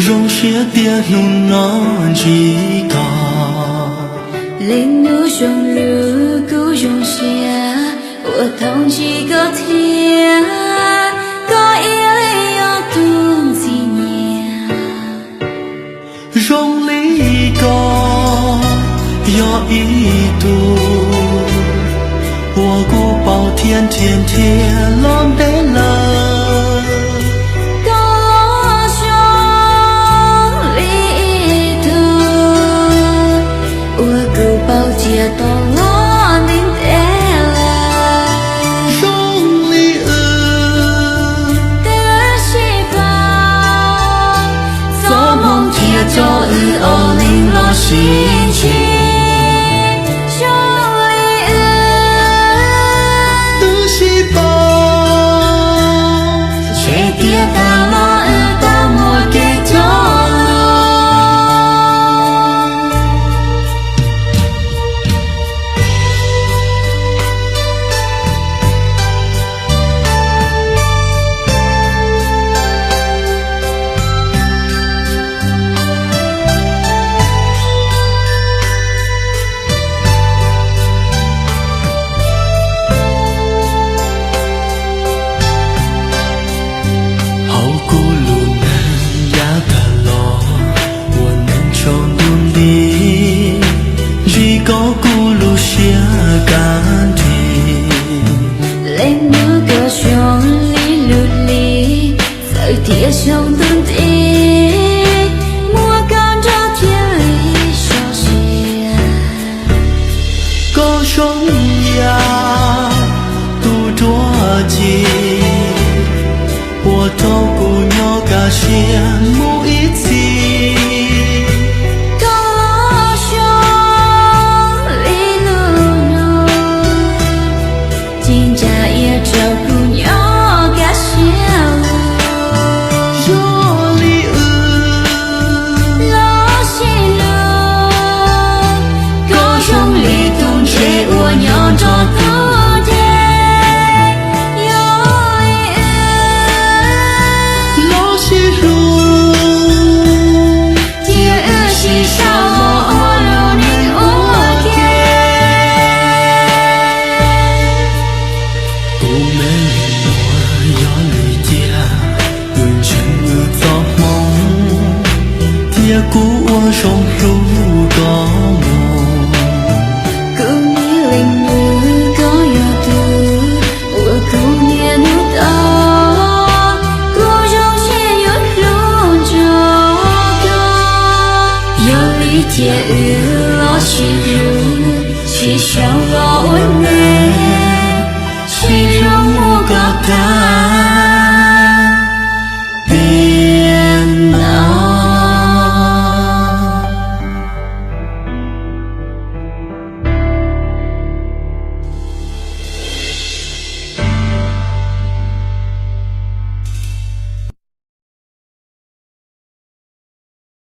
rong xia tia nu non chỉ có linh nu rong lu cu rong xia我同几个天có yêu yêu tuôn gì nhẹ rong lý có有一度我孤包天天天浪得了心情，兄弟都是宝，却跌到了到我给走铁胸顿地，莫干着天里小溪，高雄呀，渡着急，我透过鸟个羡慕一起。故我sống如có mộng cứ nghĩ linh như có yêu thương我不念不到故中却有如这个有理解日落西入其上落温暖其中我高大